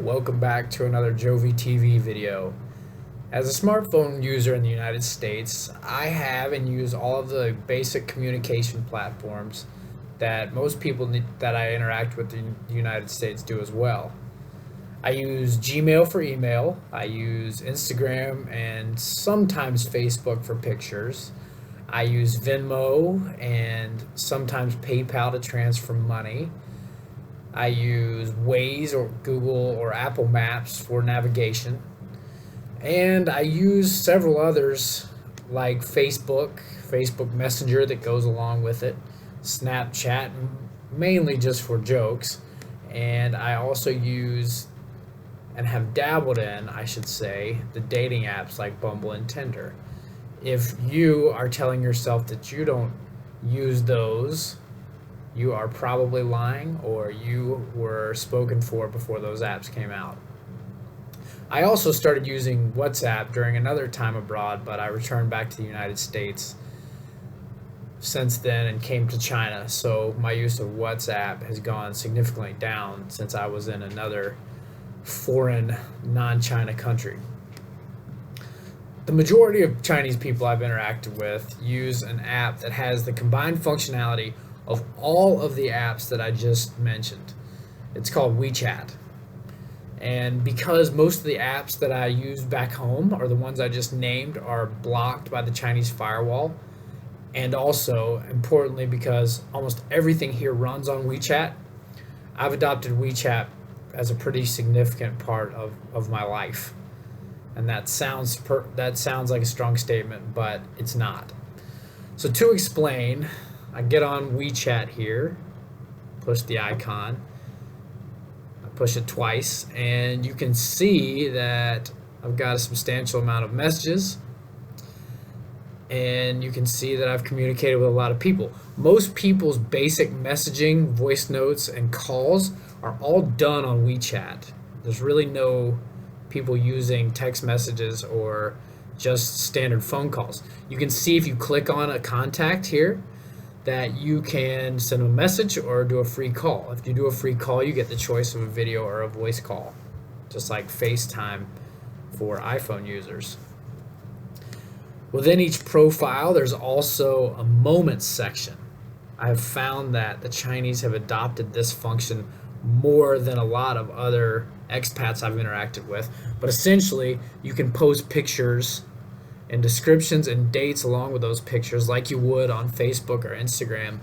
Welcome back to another Jovi TV video. As a smartphone user in the United States, I have and use all of the basic communication platforms that most people that I interact with in the United States do as well. I use Gmail for email, I use Instagram and sometimes Facebook for pictures. I use Venmo and sometimes PayPal to transfer money. I use Waze or Google or Apple Maps for navigation. And I use several others like Facebook Messenger that goes along with it, Snapchat, mainly just for jokes. And I also use and have dabbled in, I should say, the dating apps like Bumble and Tinder. If you are telling yourself that you don't use those, you are probably lying or you were spoken for before those apps came out. I also started using WhatsApp during another time abroad, but I returned back to the United States since then and came to China. So my use of WhatsApp has gone significantly down since I was in another foreign, non-China country. The majority of Chinese people I've interacted with use an app that has the combined functionality of all of the apps that I just mentioned. It's called WeChat. And because most of the apps that I use back home, or the ones I just named, are blocked by the Chinese firewall, and also, importantly, because almost everything here runs on WeChat, I've adopted WeChat as a pretty significant part of my life. And that sounds like a strong statement, but it's not. So to explain, I get on WeChat here, push the icon, I push it twice, and you can see that I've got a substantial amount of messages, and you can see that I've communicated with a lot of people. Most people's basic messaging, voice notes, and calls are all done on WeChat. There's really no people using text messages or just standard phone calls. You can see if you click on a contact here, that you can send a message or do a free call. If you do a free call, you get the choice of a video or a voice call, just like FaceTime for iPhone users. Within each profile, there's also a moments section. I have found that the Chinese have adopted this function more than a lot of other expats I've interacted with. But essentially, you can post pictures and descriptions and dates along with those pictures like you would on Facebook or Instagram,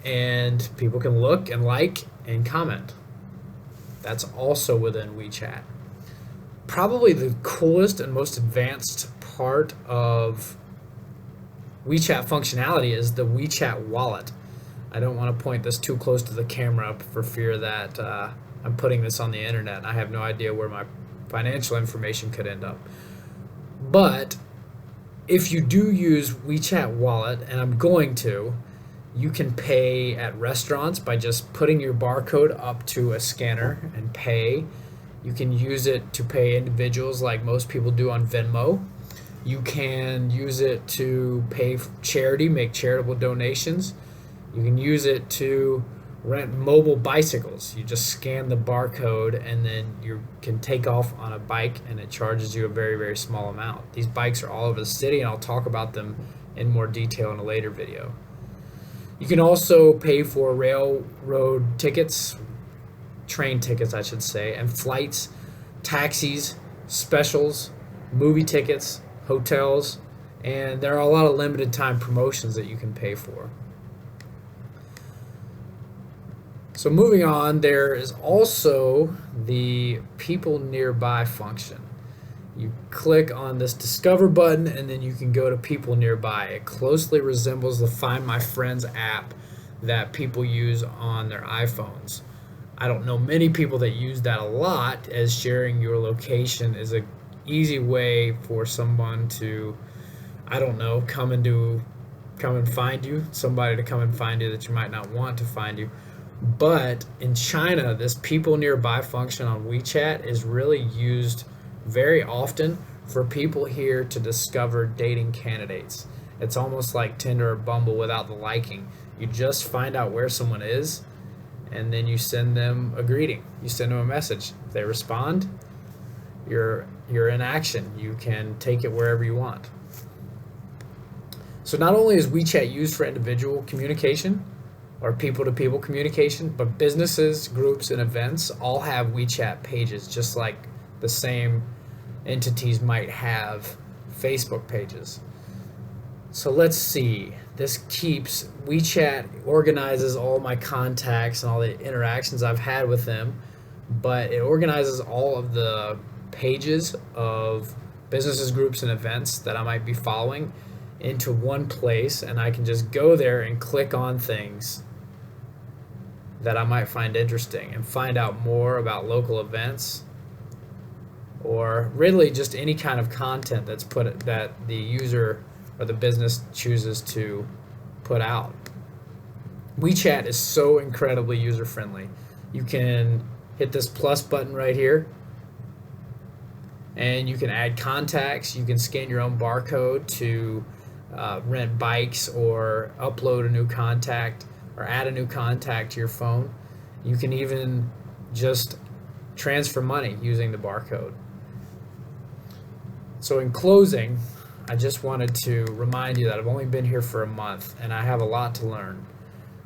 and people can look and like and comment. That's also within WeChat. Probably the coolest and most advanced part of WeChat functionality is the WeChat wallet. I don't want to point this too close to the camera for fear that I'm putting this on the internet and I have no idea where my financial information could end up. But if you do use WeChat Wallet, and I'm going to, you can pay at restaurants by just putting your barcode up to a scanner and pay. You can use it to pay individuals like most people do on Venmo. You can use it to pay for charity, make charitable donations. You can use it to rent mobile bicycles. You just scan the barcode and then you can take off on a bike and it charges you a very, very small amount. These bikes are all over the city and I'll talk about them in more detail in a later video. You can also pay for railroad tickets, train tickets I should say, and flights, taxis, specials, movie tickets, hotels, and there are a lot of limited time promotions that you can pay for. So moving on, there is also the people nearby function. You click on this discover button and then you can go to people nearby. It closely resembles the Find My Friends app that people use on their iPhones. I don't know many people that use that a lot, as sharing your location is an easy way for someone to, I don't know, come and find you, somebody to come and find you that you might not want to find you. But in China, this people nearby function on WeChat is really used very often for people here to discover dating candidates. It's almost like Tinder or Bumble without the liking. You just find out where someone is and then you send them a greeting. You send them a message. If they respond, you're in action. You can take it wherever you want. So not only is WeChat used for individual communication or people-to-people communication, but businesses, groups, and events all have WeChat pages, just like the same entities might have Facebook pages. So let's see. This keeps WeChat organizes all my contacts and all the interactions I've had with them, but it organizes all of the pages of businesses, groups, and events that I might be following into one place, and I can just go there and click on things that I might find interesting and find out more about local events, or really just any kind of content that the user or the business chooses to put out. WeChat is so incredibly user friendly. You can hit this plus button right here, and you can add contacts. You can scan your own barcode to rent bikes, or upload a new contact, or add a new contact to your phone. You can even just transfer money using the barcode. So in closing, I just wanted to remind you that I've only been here for a month, and I have a lot to learn.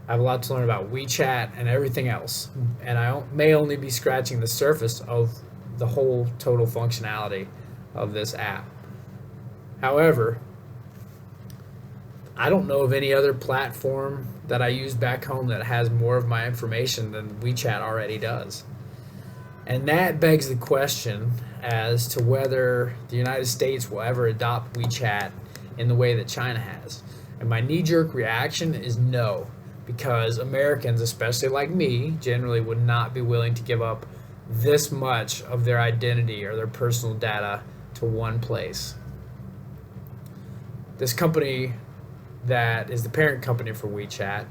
I have a lot to learn about WeChat and everything else, and I may only be scratching the surface of the whole total functionality of this app. However, I don't know of any other platform that I use back home that has more of my information than WeChat already does. And that begs the question as to whether the United States will ever adopt WeChat in the way that China has. And my knee-jerk reaction is no, because Americans, especially like me, generally would not be willing to give up this much of their identity or their personal data to one place. This company that is the parent company for WeChat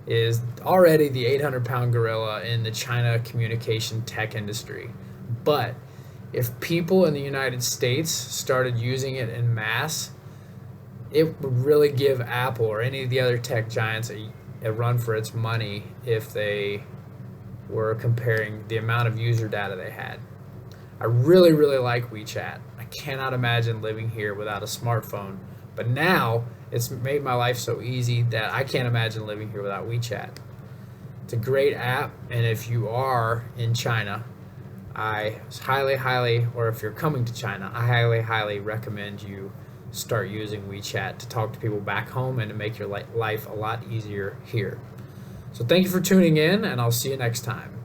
is already the 800-pound gorilla in the China communication tech industry. But if people in the United States started using it en masse, it would really give Apple or any of the other tech giants a run for its money if they were comparing the amount of user data they had. I really, really like WeChat. I cannot imagine living here without a smartphone. But now it's made my life so easy that I can't imagine living here without WeChat. It's a great app, and if you are in China, I highly, or if you're coming to China, I highly recommend you start using WeChat to talk to people back home and to make your life a lot easier here. So thank you for tuning in, and I'll see you next time.